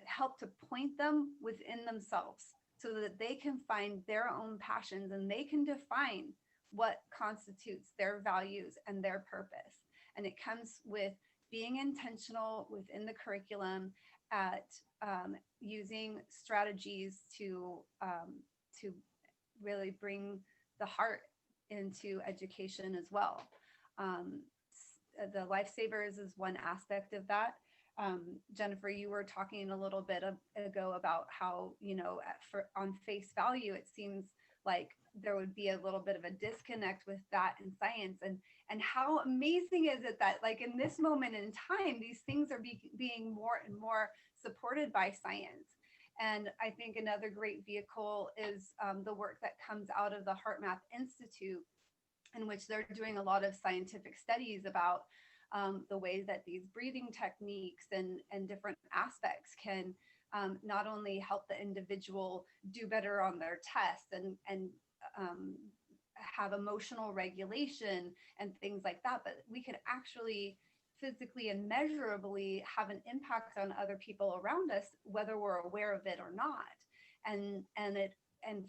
help to point them within themselves so that they can find their own passions and they can define what constitutes their values and their purpose. And it comes with being intentional within the curriculum at using strategies to really bring the heart into education as well. The lifesavers is one aspect of that. Jennifer, you were talking a little bit ago about how, on face value, it seems like there would be a little bit of a disconnect with that in science, and how amazing is it that, like, in this moment in time, these things are being more and more supported by science. And I think another great vehicle is the work that comes out of the HeartMath Institute, in which they're doing a lot of scientific studies about the ways that these breathing techniques and different aspects can not only help the individual do better on their tests and have emotional regulation and things like that, but we could actually physically and measurably have an impact on other people around us, whether we're aware of it or not. And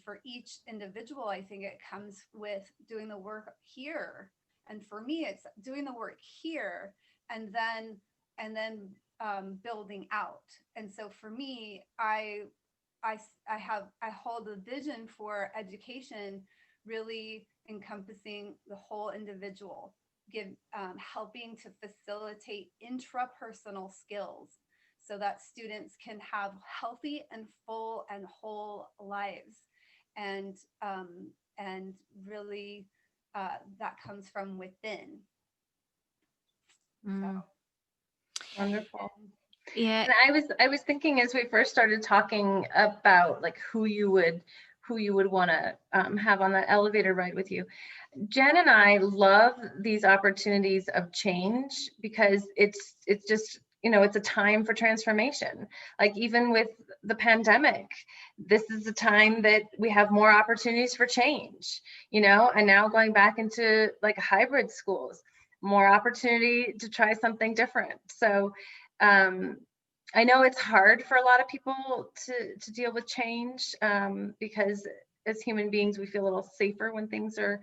for each individual, I think it comes with doing the work here. And for me, it's doing the work here and then building out. And so for me, I hold a vision for education really encompassing the whole individual, helping to facilitate intrapersonal skills so that students can have healthy and full and whole lives. And really that comes from within. So.
Wonderful.
Yeah.
And I was thinking, as we first started talking about like who you would want to have on that elevator ride with you, Jen and I love these opportunities of change, because it's just, it's a time for transformation. Like even with the pandemic, this is a time that we have more opportunities for change, and now going back into like hybrid schools, more opportunity to try something different. So I know it's hard for a lot of people to deal with change, because as human beings, we feel a little safer when things are,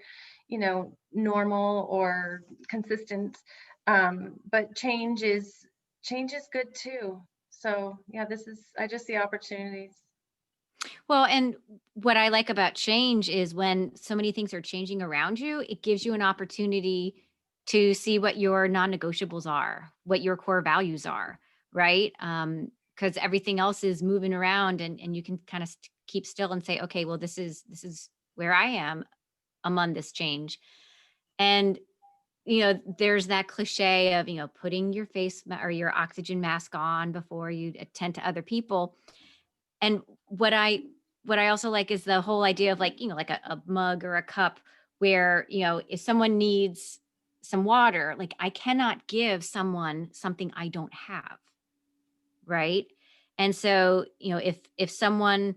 normal or consistent. But change is good too. So yeah, I just see opportunities.
Well, and what I like about change is when so many things are changing around you, it gives you an opportunity to see what your non-negotiables are, what your core values are, right? Because everything else is moving around, and you can kind of keep still and say, okay, well, this is where I am among this change. And there's that cliche of, putting your face or your oxygen mask on before you attend to other people. And what I also like is the whole idea of, like, like a mug or a cup where, if someone needs some water, like, I cannot give someone something I don't have. Right. And so, if someone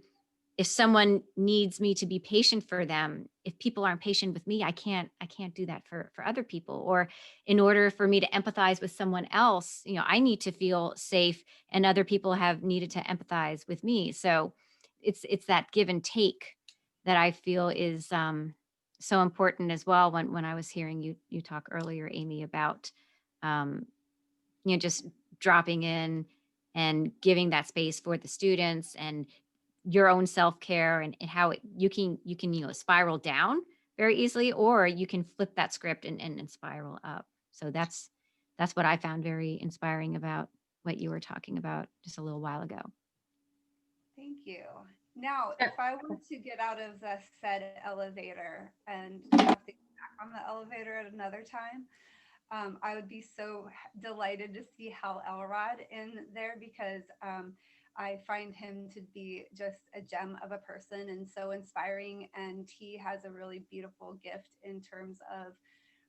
needs me to be patient for them, if people aren't patient with me, I can't do that for other people. Or in order for me to empathize with someone else, I need to feel safe, and other people have needed to empathize with me. So it's that give and take that I feel is so important as well. When I was hearing you talk earlier, Amy, about um, just dropping in and giving that space for the students, and your own self-care and how you can, spiral down very easily, or you can flip that script and spiral up. So that's what I found very inspiring about what you were talking about just a little while ago.
Thank you. Now,
Yeah.
if I were to get out of the said elevator and have to get back on the elevator at another time, I would be so delighted to see Hal Elrod in there because I find him to be just a gem of a person and so inspiring. And he has a really beautiful gift in terms of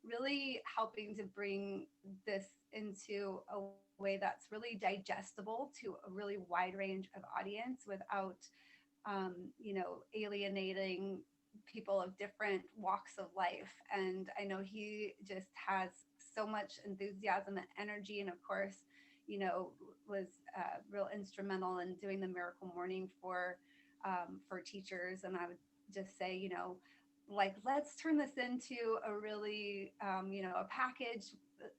really helping to bring this into a way that's really digestible to a really wide range of audience without alienating people of different walks of life. And I know he just has so much enthusiasm and energy. And of course, was real instrumental in doing the Miracle Morning for teachers. And I would just say, like, let's turn this into a really, a package,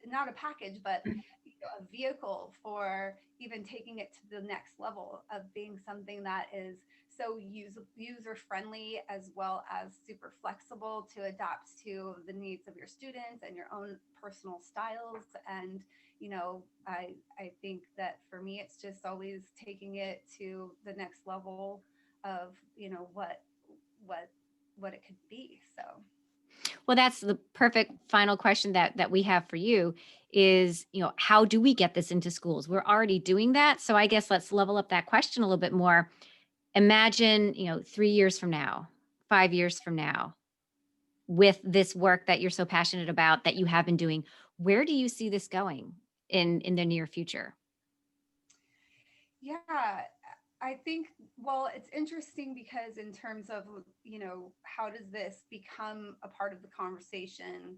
not a package, but a vehicle for even taking it to the next level of being something that is so user friendly as well as super flexible to adapt to the needs of your students and your own personal styles. And I think that for me it's just always taking it to the next level of what it could be. So
Well, that's the perfect final question that we have for you is, how do we get this into schools? We're already doing that. So I guess let's level up that question a little bit more. Imagine, 3 years from now, 5 years from now, with this work that you're so passionate about that you have been doing, where do you see this going in the near future?
yeah, I think, well, it's interesting because in terms of, how does this become a part of the conversation?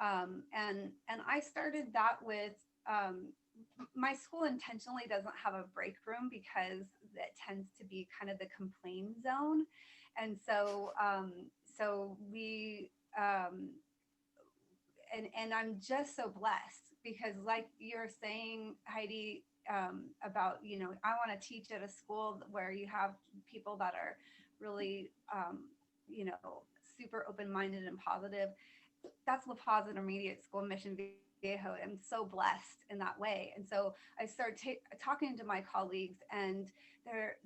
And I started that with my school intentionally doesn't have a break room because it tends to be kind of the complaint zone. And so we, and I'm just so blessed because like you're saying, Heidi, about, I want to teach at a school where you have people that are really, you know, super open-minded and positive. That's La Paz Intermediate School, Mission Viejo. I'm so blessed in that way. And so I started talking to my colleagues, and they're,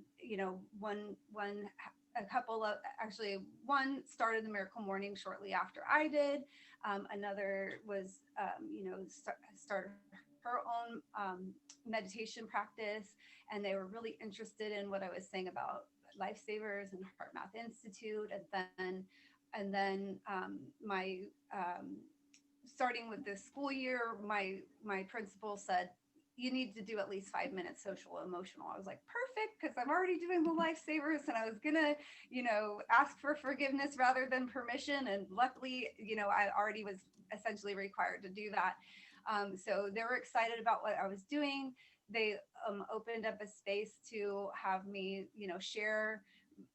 a couple of, actually, one started the Miracle Morning shortly after I did. Another was, started her own meditation practice, and they were really interested in what I was saying about Lifesavers and Heart Math Institute. And then my starting with this school year, my principal said, you need to do at least 5 minutes social emotional. I was like, perfect, because I'm already doing the Lifesavers, and I was gonna, ask for forgiveness rather than permission. And luckily, I already was essentially required to do that. So they were excited about what I was doing. They opened up a space to have me, share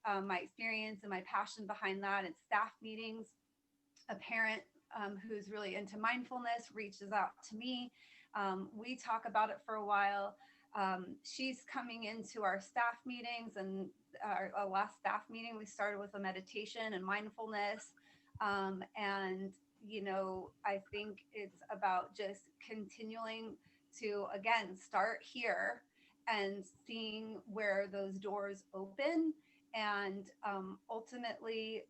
my experience and my passion behind that in staff meetings. A parent who's really into mindfulness reaches out to me. We talk about it for a while. She's coming into our staff meetings, and our last staff meeting, we started with a meditation and mindfulness. And, I think it's about just continuing to, again, start here and seeing where those doors open. And ultimately,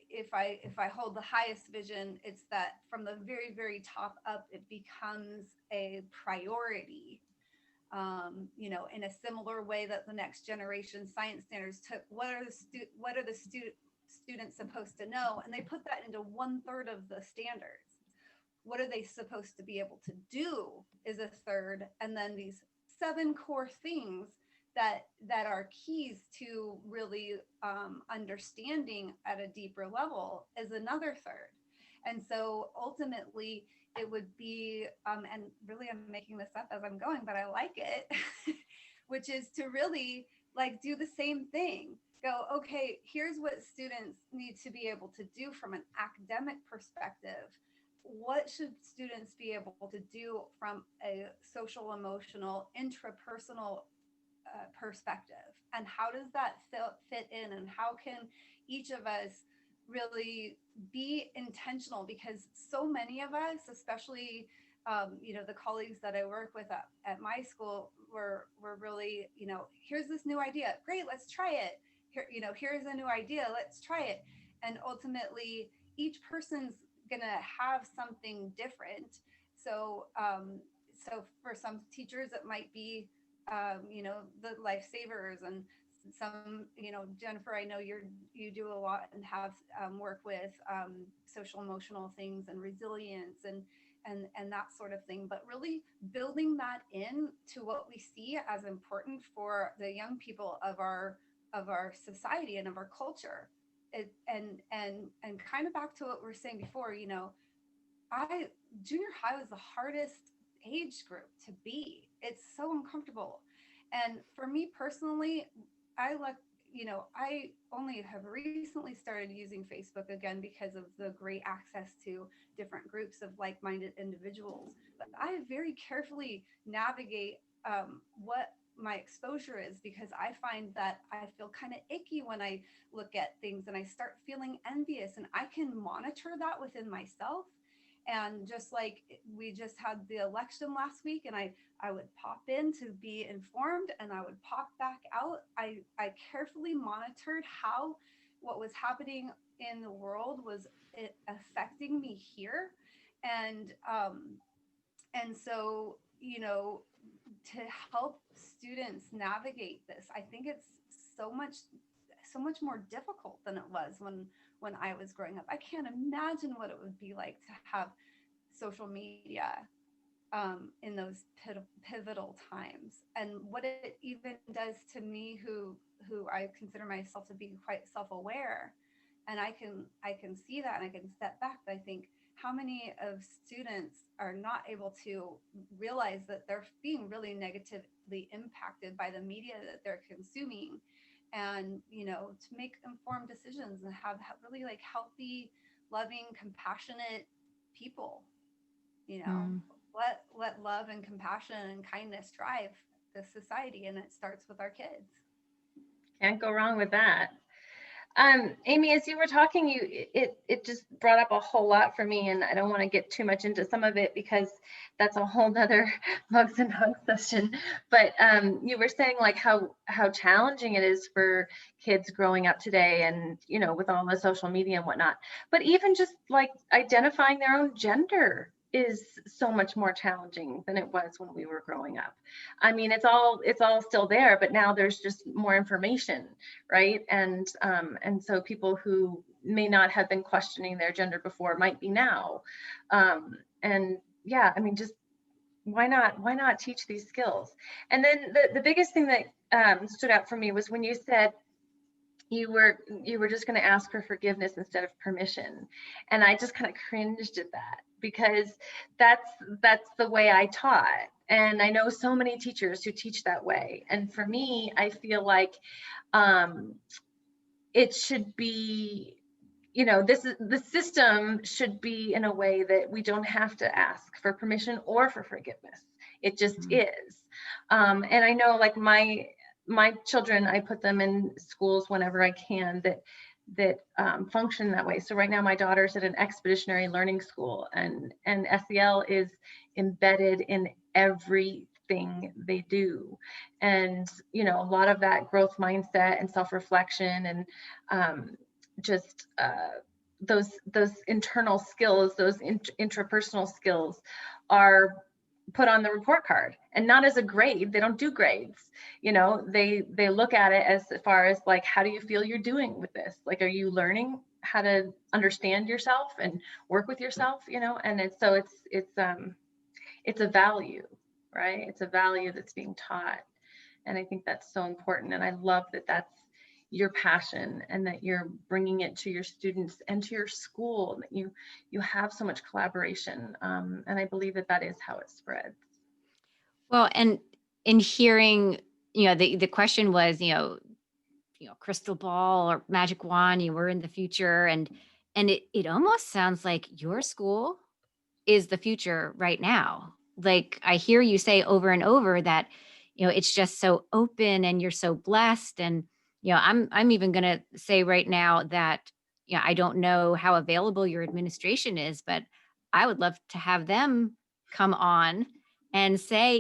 if I hold the highest vision, it's that from the very, very top up, it becomes a priority. In a similar way that the next generation science standards took what are the students supposed to know, and they put that into 1/3 of the standards. What are they supposed to be able to do is a third, and then these 7 core things that are keys to really understanding at a deeper level is another third. And so ultimately it would be, and really I'm making this up as I'm going, but I like it, which is to really like do the same thing. Go, okay, here's what students need to be able to do from an academic perspective. What should students be able to do from a social, emotional, intrapersonal perspective, and how does that fit in, and how can each of us really be intentional, because so many of us, especially the colleagues that I work with at my school, were really, here's this new idea, great, let's try it. Here, here's a new idea, let's try it. And ultimately, each person's gonna have something different. So so for some teachers, it might be the lifesavers, and some, Jennifer, I know you do a lot and have work with social emotional things and resilience and that sort of thing, but really building that in to what we see as important for the young people of our society and of our culture. And kind of back to what we were saying before, junior high was the hardest age group to be. It's so uncomfortable. And for me personally, I only have recently started using Facebook again because of the great access to different groups of like-minded individuals. But I very carefully navigate what my exposure is, because I find that I feel kind of icky when I look at things and I start feeling envious, and I can monitor that within myself. And just like we just had the election last week, and I would pop in to be informed and I would pop back out. I carefully monitored how what was happening in the world was it affecting me here. And so, to help students navigate this, I think it's so much more difficult than it was when I was growing up. I can't imagine what it would be like to have social media in those pivotal times, and what it even does to me, who I consider myself to be quite self-aware. And I can see that, and I can step back. But I think, how many of students are not able to realize that they're being really negatively impacted by the media that they're consuming, and to make informed decisions and have really like healthy, loving, compassionate people.
Mm.
Let love and compassion and kindness drive the society, and it starts with our kids.
Can't go wrong with that. Aime, as you were talking, it just brought up a whole lot for me, and I don't want to get too much into some of it because that's a whole nother mugs and hugs session. But you were saying like how challenging it is for kids growing up today, and with all the social media and whatnot. But even just like identifying their own gender is so much more challenging than it was when we were growing up. I mean, it's all still there, but now there's just more information, right? And so people who may not have been questioning their gender before might be now. And yeah, I mean, just why not teach these skills? And then the biggest thing that stood out for me was when you said you were just going to ask for forgiveness instead of permission. And I just kind of cringed at that, because that's the way I taught. And I know so many teachers who teach that way. And for me, I feel like it should be, the system should be in a way that we don't have to ask for permission or for forgiveness. It just is. And I know like my children, I put them in schools whenever I can that function that way. So right now my daughter's at an expeditionary learning school, and SEL is embedded in everything they do. And a lot of that growth mindset and self-reflection and just those internal skills, those intrapersonal skills are put on the report card, and not as a grade. They don't do grades. They look at it as far as like, how do you feel you're doing with this? Like, are you learning how to understand yourself and work with yourself? And it's a value, right? It's a value that's being taught. And I think that's so important. And I love that that's your passion, and that you're bringing it to your students and to your school, and that you have so much collaboration. And I believe that is how it spreads.
Well, and in hearing, the question was, crystal ball or magic wand, you were in the future, and it almost sounds like your school is the future right now. Like, I hear you say over and over that, it's just so open and you're so blessed. And, I'm even going to say right now that, I don't know how available your administration is, but I would love to have them come on and say,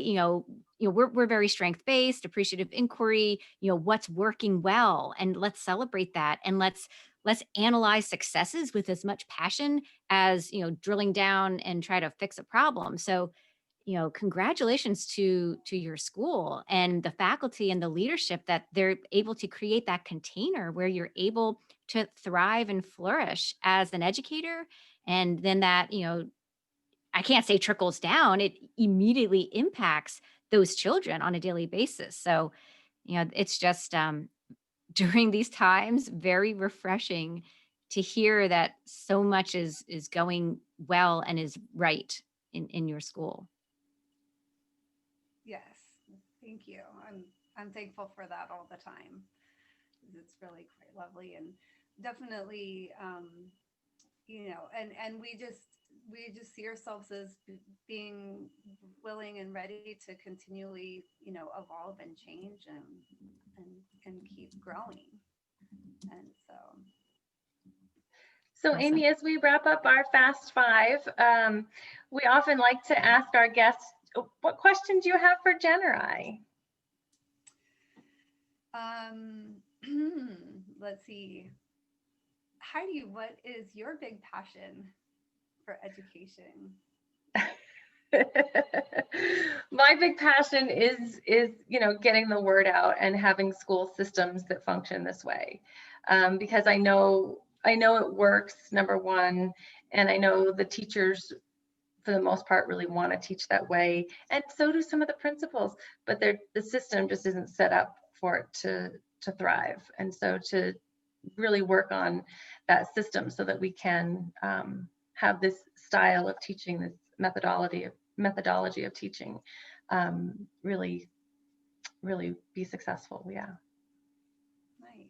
we're very strength based, appreciative inquiry, what's working well, and let's celebrate that. And let's analyze successes with as much passion as, drilling down and try to fix a problem. So, congratulations to your school and the faculty and the leadership that they're able to create that container where you're able to thrive and flourish as an educator. And then that, I can't say trickles down, it immediately impacts those children on a daily basis. So, it's just during these times very refreshing to hear that so much is going well and is right in your school.
Yes, thank you. I'm thankful for that all the time. It's really quite lovely, and definitely, and we just see ourselves as being willing and ready to continually, evolve and change and and keep growing. And so,
So
Awesome.
Aime, as we wrap up our Fast Five, we often like to ask our guests, what question do you have for Jen or I?
let's see. Heidi, what is your big passion for education?
My big passion is getting the word out and having school systems that function this way, because I know it works, number one, and I know the teachers for the most part really want to teach that way, and so do some of the principals, but the system just isn't set up for it to thrive. And so to really work on that system so that we can have this style of teaching, this methodology of teaching, really be successful. Yeah.
Nice.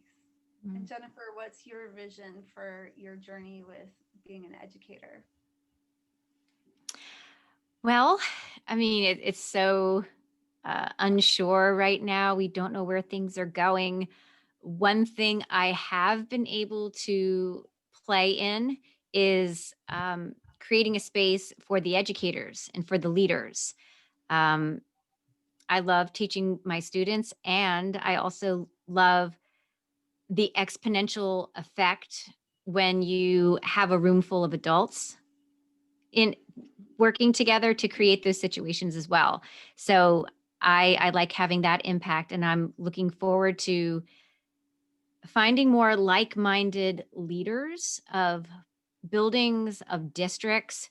Mm.
And Jennifer, what's your vision for your journey with being an educator?
Well, I mean, it's so unsure right now. We don't know where things are going. One thing I have been able to play in is creating a space for the educators and for the leaders. Um, I love teaching my students, and I also love the exponential effect when you have a room full of adults in working together to create those situations as well. So I like having that impact, and I'm looking forward to finding more like-minded leaders of buildings, of districts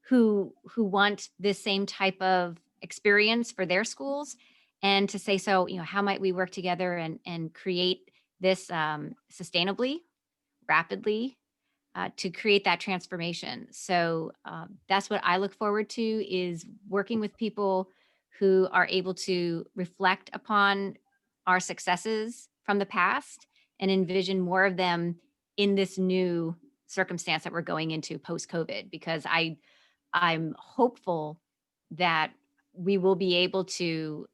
who want this same type of experience for their schools, and to say, so, how might we work together and create this sustainably, rapidly, to create that transformation. So that's what I look forward to, is working with people who are able to reflect upon our successes from the past and envision more of them in this new circumstance that we're going into post COVID, because I'm hopeful that we will be able to,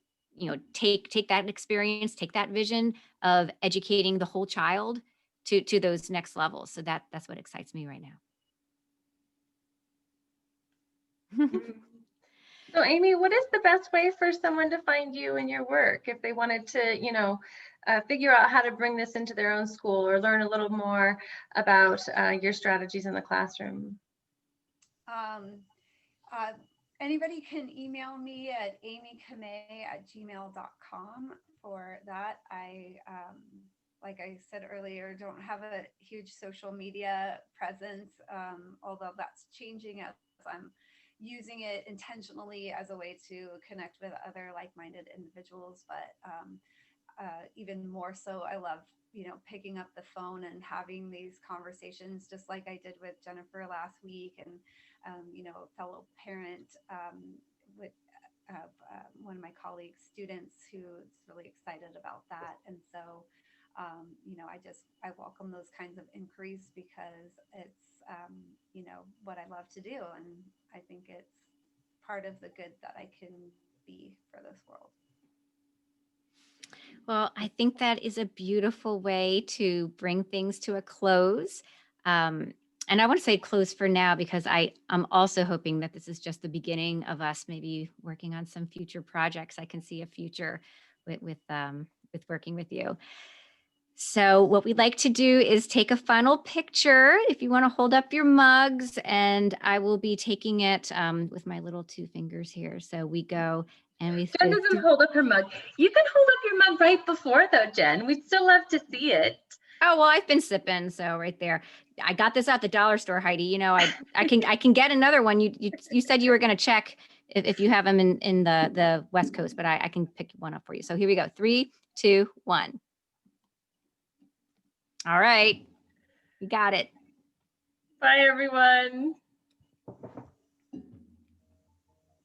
take that experience, take that vision of educating the whole child to those next levels. So that's what excites me right now.
So Aime, what is the best way for someone to find you and your work if they wanted to, figure out how to bring this into their own school or learn a little more about your strategies in the classroom?
Uh, Anybody can email me at amykame@gmail.com for that. Like I said earlier, don't have a huge social media presence, although that's changing as I'm using it intentionally as a way to connect with other like-minded individuals. But even more so, I love, picking up the phone and having these conversations, just like I did with Jennifer last week, and a fellow parent, with one of my colleagues' students who's really excited about that. And so, I welcome those kinds of inquiries, because it's, what I love to do. And I think it's part of the good that I can be for this world.
Well, I think that is a beautiful way to bring things to a close. Um, and I want to say close for now because I'm also hoping that this is just the beginning of us maybe working on some future projects. I can see a future with working with you. So what we'd like to do is take a final picture. If you want to hold up your mugs, and I will be taking it with my little two fingers here. So we go and we
Jen doesn't hold up her mug. You can hold up your mug right before though, Jen. We'd still love to see it.
Oh, well, I've been sipping, so right there. I got this at the dollar store, Heidi. You know, I can get another one. You said you were going to check if you have them in the West Coast, but I can pick one up for you. So here we go. 3, 2, 1. All right, you got it.
Bye, everyone.